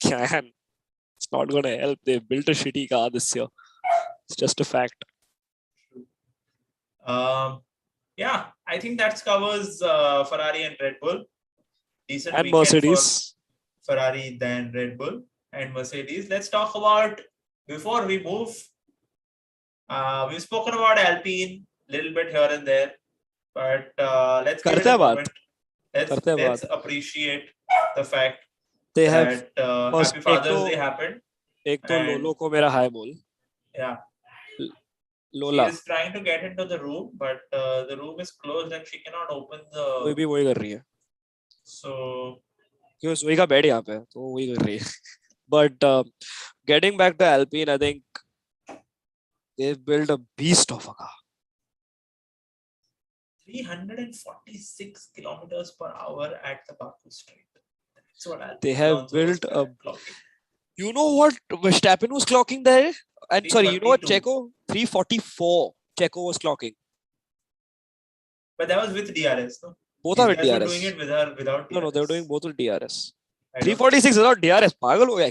Can. It's not going to help. They built a shitty car this year. It's just a fact. Yeah, I think that covers Ferrari and Red Bull. Decent and Mercedes. For Ferrari than Red Bull and Mercedes. Let's talk about, before we move, we've spoken about Alpine a little bit here and there. But let's give it करते a हैं बात. moment. Let's appreciate the fact They have that first Happy Father's Day happened. एक तो And- लोलो को मेरा हाय बोल. Yeah. She लोला is trying to get into the room, but the room is closed and she cannot open कोई the. भी वही कर रही है. So क्यों सोई का बेड यहाँ पे है, तो वही कर रही है. But getting back to Alpine, I think they've built a beast of a car. 346 kilometers per hour at the Baku Strait. That's what They have Alonso built was a. clocking. You know what Verstappen was clocking there? And sorry, you know what 342. Checo? 344. Checo was clocking. But that was with DRS, no? Both These are with guys were DRS. doing it without DRS. No, they were doing both with DRS. I don't- 346 without DRS. पागल हो गया.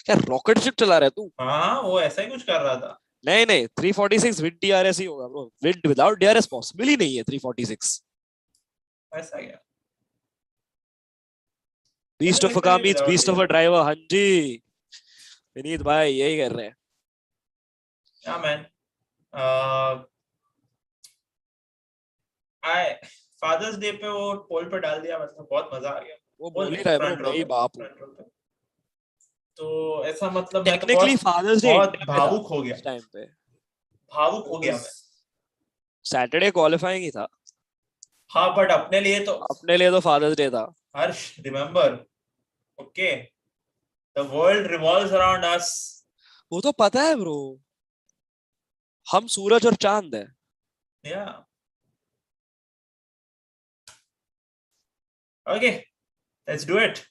क्या rocket ship चला रहा है तू? हाँ, वो ऐसा ही कुछ कर रहा था. नहीं 346 with DRS ही होगा bro. Without DRS possible ही नहीं है 346. ऐसा क्या? Beast of a car means beast of a driver. हाँ जी. विनीत भाई यही कर रहे हैं. Yeah, man. Father's Day पे वो पोल पे डाल दिया, मतलब बहुत मजा आ गया. वो बोल ही रहा है bro, मेरी बाप हूँ. तो ऐसा मतलब Technically Father's Day बहुत भावुक हो गया. इस टाइम पे. भावुक हो गया मैं. Saturday qualifying ही था. हाँ, but अपने लिए तो Father's Day था. Harsh, remember, okay, the world revolves around us. वो तो पता है bro. हम सूरज और चांद है. Yeah. Okay, let's do it.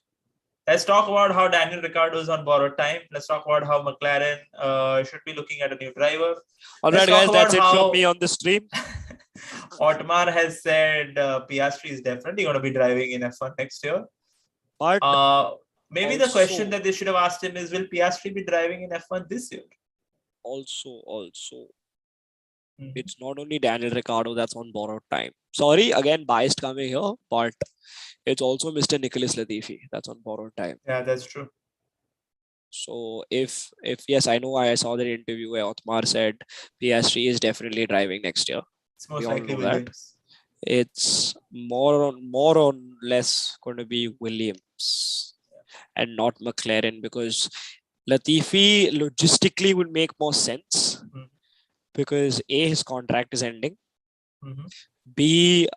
Let's talk about how Daniel Ricciardo is on borrowed time. Let's talk about how McLaren should be looking at a new driver. All right, guys, that's it from me on the stream. Otmar has said Piastri is definitely going to be driving in F1 next year. But maybe the question that they should have asked him is, will Piastri be driving in F1 this year? Also, it's not only Daniel Ricciardo that's on borrowed time. Sorry, again, biased coming here, but it's also Mr. Nicholas Latifi that's on borrowed time. Yeah, that's true. So if yes, I know I saw that interview where Otmar said Piastri is definitely driving next year. It's most likely Williams. It's more or less going to be Williams and not McLaren, because Latifi logistically would make more sense because A, his contract is ending. B,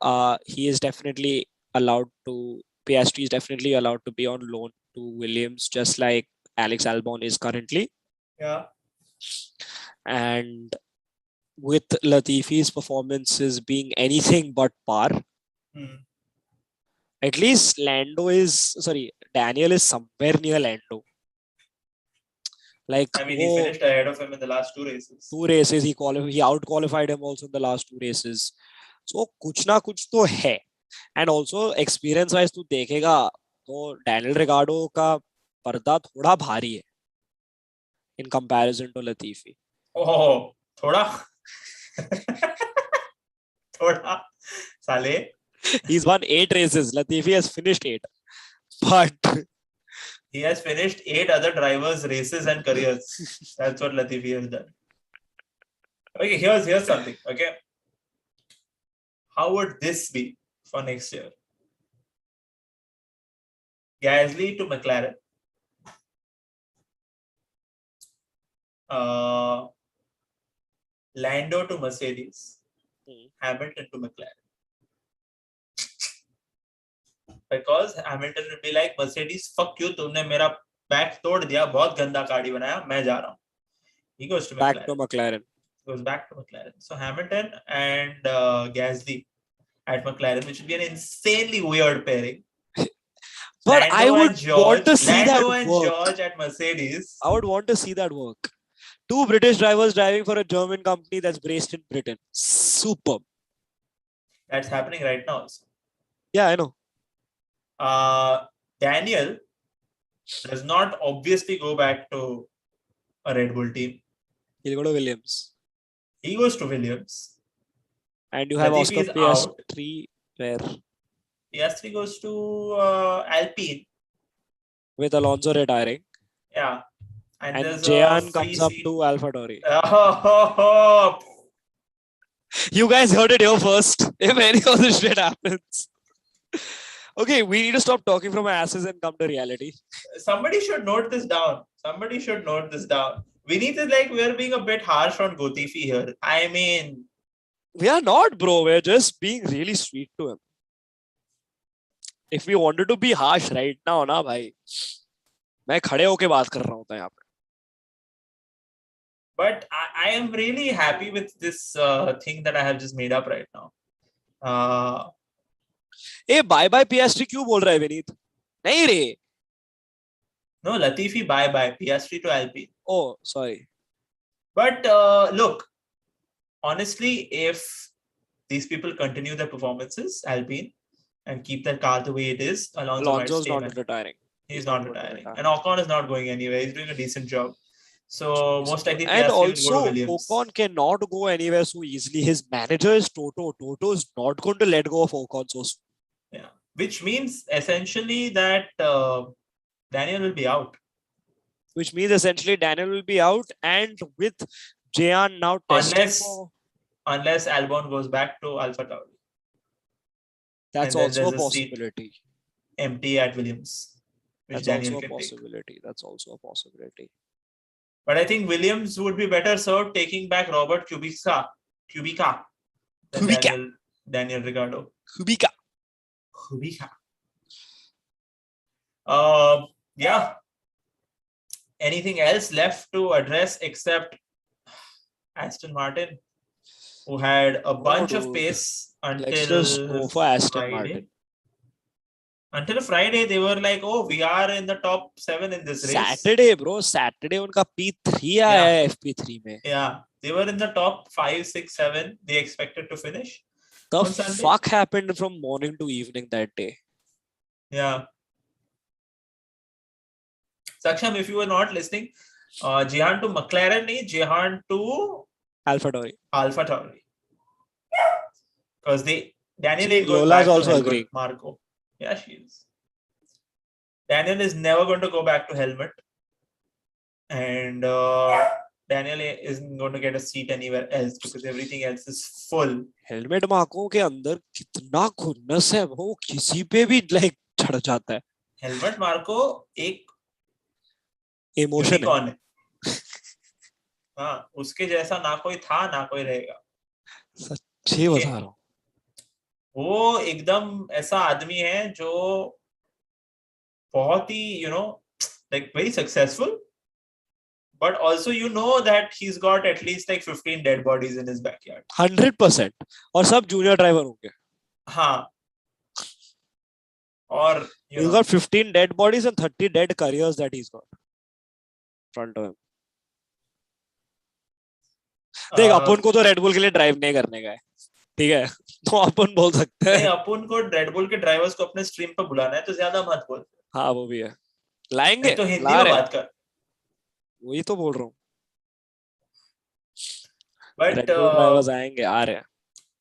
he is definitely Piastri is definitely allowed to be on loan to Williams, just like Alex Albon is currently. Yeah. And with Latifi's performances being anything but par, at least Daniel is somewhere near Lando. Like, I mean, he finished ahead of him in the last 2 races. He out-qualified him also in the last 2 races. So, कुछ ना कुछ तो है. And also, experience-wise तू देखेगा तो Daniel Ricciardo का पर्दा थोड़ा भारी है in comparison to Latifi. Oh, थोड़ा. थोड़ा. साले. He's won 8 races. Latifi has finished 8. But he has finished 8 other drivers' races and careers. That's what Latifi has done. Okay, here's something. Okay, how would this be for next year? Gasly to McLaren. Lando to Mercedes. Hamilton to McLaren. Because Hamilton will be like, Mercedes, fuck you, तुमने मेरा back तोड़ दिया, बहुत गंदा गाड़ी बनाया, मैं जा रहा हूँ. He goes to McLaren. Back to McLaren. Goes back to McLaren. So Hamilton and Gasly at McLaren, which will be an insanely weird pairing. But Lando I would want to see that and work. George at Mercedes. I would want to see that work. 2 British drivers driving for a German company that's based in Britain. Superb. That's happening right now also. Yeah, I know. Daniel does not obviously go back to a Red Bull team. He'll go to Williams. He goes to Williams. And you have Latifi Oscar PS3 where? PS3 goes to Alpine. With Alonso retiring. Yeah. And Jehan comes up to AlphaTauri. You guys heard it here first. If any of this shit happens. Okay, we need to stop talking from our asses and come to reality. Somebody should note this down. Somebody should note this down. We need to we're being a bit harsh on Gotifi here. I mean, We are not, bro. We're just being really sweet to him. If we wanted to be harsh right now, ना भाई, मैं खड़े होके बात कर रहा हूँ यहाँ पे. but I am really happy with this thing that I have just made up right now. A bye bye PST क्यों बोल रहा है विनीत? नहीं रे. No, Latifi bye Piastri to Alpine. Oh, sorry. But look, honestly, if these people continue their performances, Alpine, and keep their car the way it is, Alonso's not retiring. He's not retiring. And Ocon is not going anywhere. He's doing a decent job. So most likely And Piastri also, will go to Williams. Ocon cannot go anywhere so easily. His manager is Toto. Toto is not going to let go of Ocon so soon. Yeah, which means essentially that Daniel will be out. Which means essentially Daniel will be out, and with Jehan now testing unless Albon goes back to AlphaTauri. That's also a possibility. Empty at Williams. That's also a possibility. That's also a possibility. But I think Williams would be better served taking back Robert Kubica than Daniel Ricciardo. Kubica. Yeah. Anything else left to address except Aston Martin, who had a bunch of pace until Friday. Until Friday, they were like, "Oh, we are in the top 7 in this race." Saturday, bro. Saturday, उनका P3 आया FP3 में. Yeah, they were in the top 5, 6, 7. They expected to finish. The fuck happened from morning to evening that day? Yeah. Saksham, if you were not listening, Jehan to McLaren, Jehan to AlphaTauri. Because Daniel ain't going Lola's back also to agreeing. Marco. Yeah, she is. Daniel is never going to go back to helmet. And Daniel isn't going to get a seat anywhere else because everything else is full. Helmet Marco के अंदर कितना खुन्नस है, वो किसी पे भी चढ़ जाता है. Helmet Marco एक इमोशन है. हाँ, उसके जैसा ना कोई था ना कोई रहेगा. सच्ची बता रहा हूँ. वो एकदम ऐसा आदमी है जो बहुत ही very successful, but also that he's got at least 15 dead bodies in his backyard. 100%. और सब junior driver होंगे. हाँ. और he's got 15 dead bodies and 30 dead careers that he's got front of him. देख अपन को तो रेड बुल के लिए ड्राइव नहीं करने का है, ठीक है, तो अपन बोल सकते हैं. अपन को रेड बुल के ड्राइवर्स को अपने स्ट्रीम पर बुलाना है तो ज्यादा मत बोल. हाँ वो भी है, लाएंगे तो हिंदी में बात कर. वही तो बोल रहा हूँ. But रेड बुल ड्राइवर्स आएंगे, आ रहे हैं.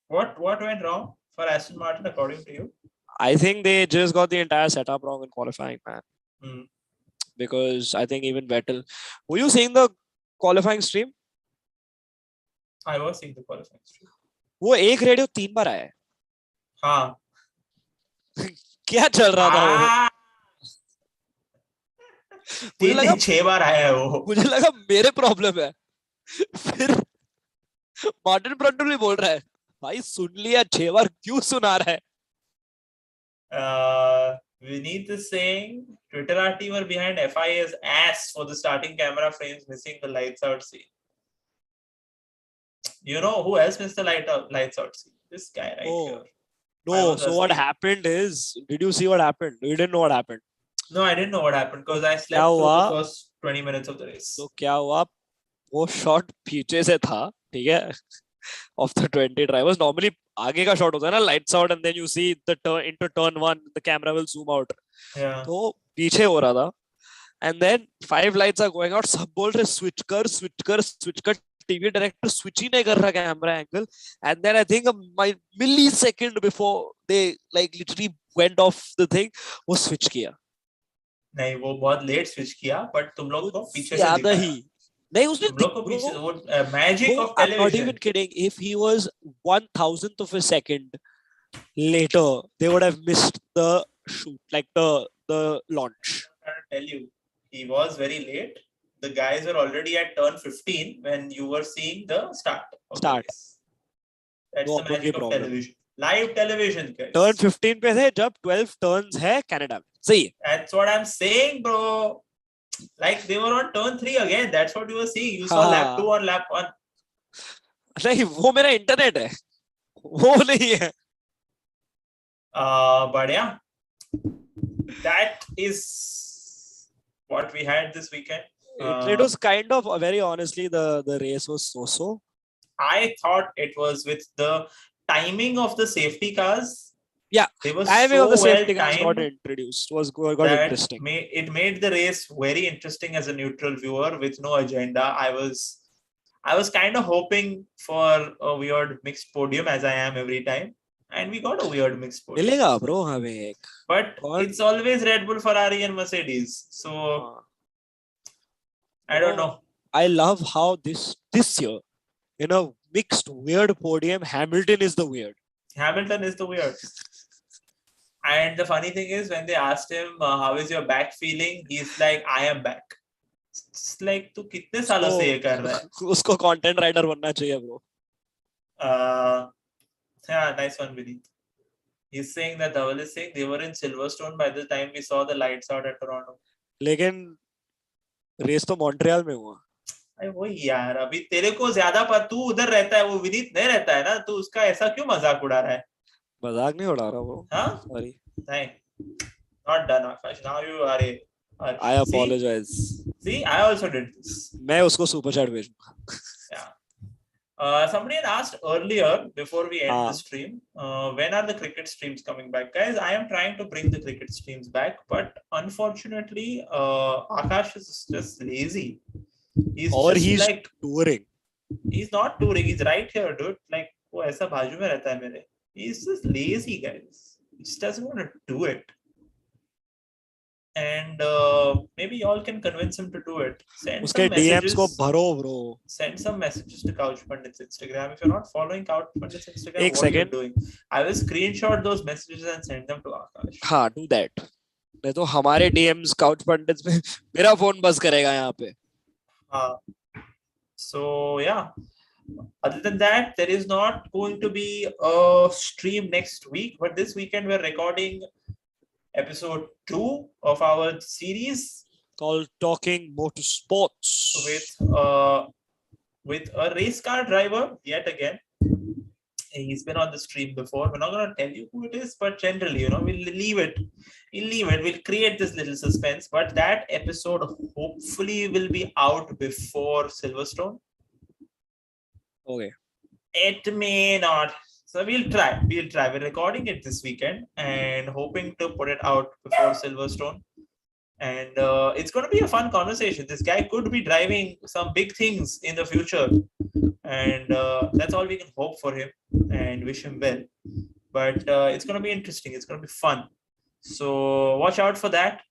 What went wrong for Aston Martin according to you? I think they just got the entire setup wrong in qualifying, man. Because I think even Vettel. Were you seeing the qualifying stream? I was seeing the qualifying stream. वो एक radio 3 बार आया है. हाँ. क्या चल रहा था वो? मुझे लगा 6 बार आया है वो. मुझे लगा मेरे प्रॉब्लम है. फिर मार्टिन ब्रंडल भी बोल रहा है, भाई सुन लिया 6 बार क्यों सुना रहा है? Vineet is saying Twitter RT were behind FIA's ass for the starting camera frames missing the lights out scene. You know who else missed the lights out scene? This guy right here. No, so what happened is, did you see what happened? You didn't know what happened. No, I didn't know what happened because I slept through the first 20 minutes of the race. So क्या हुआ? वो shot पीछे से था, ठीक है? Of the 20 drivers, normally आगे का shot होता है ना, lights out, and then you see the turn into turn 1, the camera will zoom out. Yeah. तो पीछे हो रहा था, and then 5 lights are going out. सब बोल रहे switch कर. TV director switch ही नहीं कर रहा camera angle, and then I think a millisecond before they literally went off the thing, वो switch किया. नहीं, वो बहुत लेट स्विच किया, but तुम लोग को पीछे से ज्यादा ही नहीं उसने हम लोग को पीछे वो magic of I'm not even television. kidding. If he was 1,000th of a second later, they would have missed the shoot, like the launch. I'm trying to tell you, he was very late. The guys were already at turn 15 when you were seeing the start of the race. That's वो the हम लोग की magic of problem. television. Live television, guys. Turn 15 पे थे जब 12 turns है Canada में. सही है. That's what I'm saying, bro. Like they were on turn 3 again. That's what you were seeing. You saw lap 2 on lap 1. नहीं वो मेरा इंटरनेट है, वो नहीं है. But yeah, that is what we had this weekend. It was kind of, very honestly, the race was so. I thought it was with the timing of the safety cars. Yeah, they were timing so of the safety well cars got timed introduced. Got interesting. It made the race very interesting as a neutral viewer with no agenda. I was kind of hoping for a weird mixed podium, as I am every time, and we got a weird mixed podium. मिलेगा bro हमें एक. But it's always Red Bull, Ferrari, and Mercedes. So I don't know. I love how this year, in a mixed weird podium, Hamilton is the weird. Hamilton is the weird. And the funny thing is, when they asked him, how is your back feeling? He's like, I am back. It's like, तू कितने सालों से ये कर रहा है? उसको content writer बनना चाहिए bro. Yeah, nice one, Vinith. He's saying that Dhaval is saying they were in Silverstone by the time we saw the lights out at Toronto. लेकिन रेस तो मॉन्ट्रियल में हुआ. अरे वही यार, अभी तेरे को ज्यादा पर तू उधर रहता है, वो विनीत नहीं रहता है ना, तू उसका ऐसा क्यों मजाक उड़ा रहा है? मजाक नहीं उड़ा रहा वो. हाँ, सॉरी. नहीं, not done, Akash. Now you are a. I apologize. See, I also did this. मैं उसको सुपर चैट भेजूंगा. Yeah. Somebody had asked earlier before we end the stream, when are the cricket streams coming back? Guys, I am trying to bring the cricket streams back, but unfortunately, Akash is just lazy. He's like touring. He's not touring. He's right here, dude. Like, वो ऐसा बाजू में रहता है मेरे. He's just lazy, guys. He just doesn't want to do it. And maybe y'all can convince him to do it. Send some messages. को भरो bro. Send some messages to Couch Pundits Instagram. If you're not following Couch Pundits Instagram, what are you doing? I will screenshot those messages and send them to Akash. हाँ, do that. नहीं तो हमारे DMs Couch Pundits में मेरा phone बस करेगा यहाँ पे. हाँ. So yeah. Other than that, there is not going to be a stream next week, but this weekend we're recording episode 2 of our series called Talking Motorsports with a race car driver yet again. He's been on the stream before. We're not going to tell you who it is, but generally, we'll leave it. We'll create this little suspense, but that episode hopefully will be out before Silverstone. Okay. It may not. So we'll try. We're recording it this weekend and hoping to put it out before Silverstone. And it's going to be a fun conversation. This guy could be driving some big things in the future. And that's all we can hope for him and wish him well. But it's going to be interesting. It's going to be fun. So watch out for that.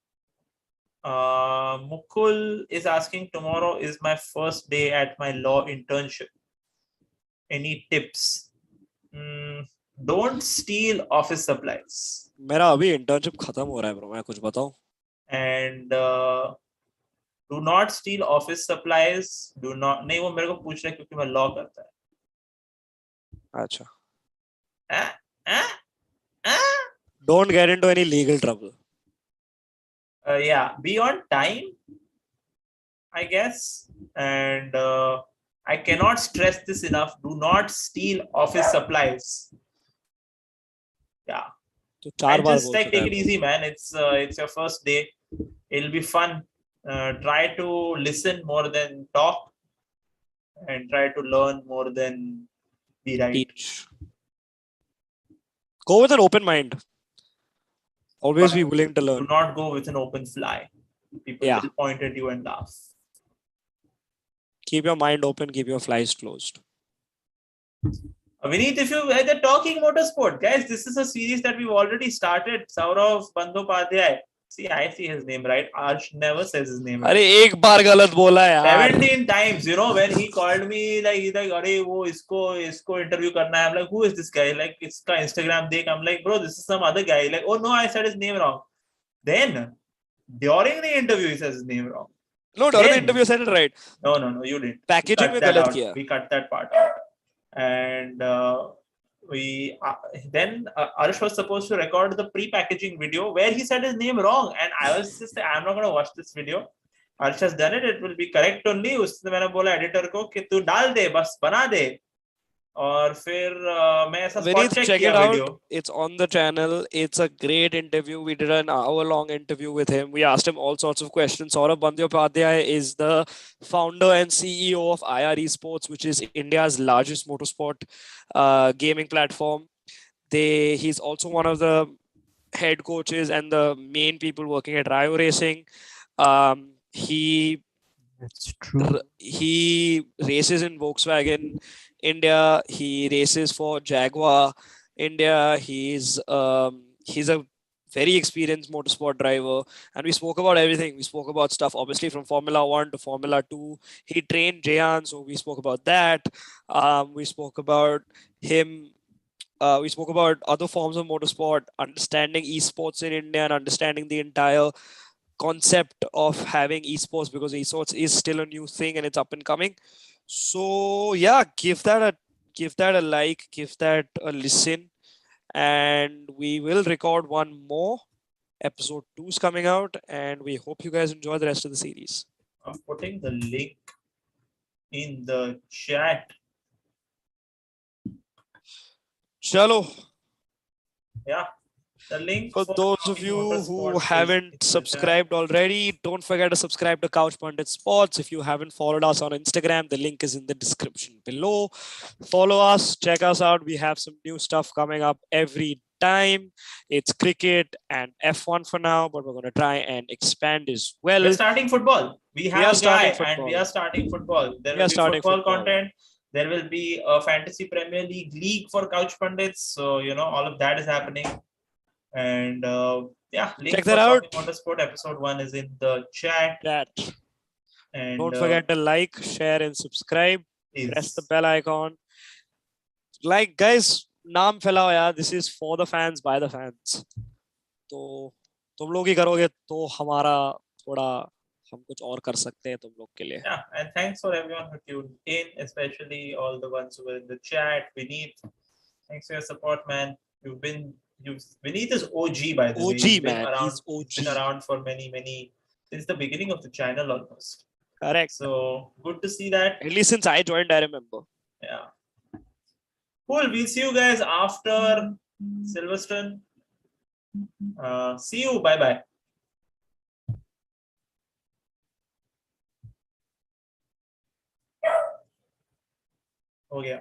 Mukul is asking, tomorrow is my first day at my law internship. Any tips? Don't steal office supplies. मेरा अभी internship खत्म हो रहा है bro, मैं कुछ बताऊं? And do not steal office supplies. Do not. नहीं, वो मेरे को पूछ रहा है क्योंकि मैं law करता है. अच्छा. Don't get into any legal trouble. Yeah, be on time, I guess. And I cannot stress this enough. Do not steal office supplies. Yeah. And just take it easy, man. It's your first day. It'll be fun. Try to listen more than talk, and try to learn more than be right. Teach. Go with an open mind. Always be willing to learn. Do not go with an open fly. People will point at you and laugh. Keep your mind open, keep your flies closed. Vineet, if you the Talking Motorsport, guys, this is a series that we've already started. Saurav Bandyopadhyay See, I see his name right. Arsh never says his name अरे right. एक बार गलत बोला यार. 17 times, when he called me, like he's like, "अरे वो इसको interview करना है." I'm like, "Who is this guy?" Like इसका Instagram देख. I'm like, "Bro, this is some other guy." Like, "Oh no, I said his name wrong." Then during the interview, he says his name wrong. No, during the interview said it right. No, you didn't. Packaging में गलत किया. We cut that part out. And Arsh was supposed to record the pre-packaging video where he said his name wrong, and I was just I'm not going to watch this video. Arsh has done it. It will be correct only. उसने मैंने बोला editor को कि तू डाल दे, बस बना दे. और फिर मैं ऐसा spot check check किया it out. video. It's on the channel. It's a great interview. We did an hour-long interview with him. We asked him all sorts of questions. Saurabh Bandyopadhyay is the founder and CEO of IR Esports, which is India's largest motorsport gaming platform. He's also one of the head coaches and the main people working at Rayo Racing. That's true. He races in Volkswagen India. He races for Jaguar India. He's a very experienced motorsport driver, and we spoke about everything. We spoke about stuff obviously from Formula 1 to Formula 2. He trained Jayan, so we spoke about that. We spoke about him. We spoke about other forms of motorsport, understanding esports in India, and understanding the entire concept of having esports, because esports is still a new thing and it's up and coming. So yeah, give that a like, give that a listen, and we will record one more. Episode 2 is coming out, and we hope you guys enjoy the rest of the series. I'm putting the link in the chat. Chalo. Yeah. The link for those of you who haven't subscribed already, don't forget to subscribe to Couch Pundits Sports. If you haven't followed us on Instagram, the link is in the description below. Follow us, check us out. We have some new stuff coming up every time. It's cricket and F1 for now, but we're going to try and expand as well. We're starting football. We have a guy and we are starting football. There will be football content. There will be a fantasy Premier League for Couch Pundits. So, all of that is happening. And yeah, link check that out. Motorsport episode 1 is in the chat. And don't forget to like, share, and subscribe. Press the bell icon. Like, guys, naam phailao yaar. This is for the fans, by the fans. तो तुम लोग ही करोगे तो हमारा थोड़ा हम कुछ और कर सकते हैं तुम लोग के लिए. Yeah, and thanks for everyone who tuned in, especially all the ones who were in the chat. Vineet, thanks for your support, man. Vineet is OG, by the way. OG, man. He's OG. He's been around for many, since the beginning of the channel almost. Correct. So good to see that. At least since I joined, I remember. Yeah. Cool. We'll see you guys after Silverstone. See you. Bye-bye. हो गया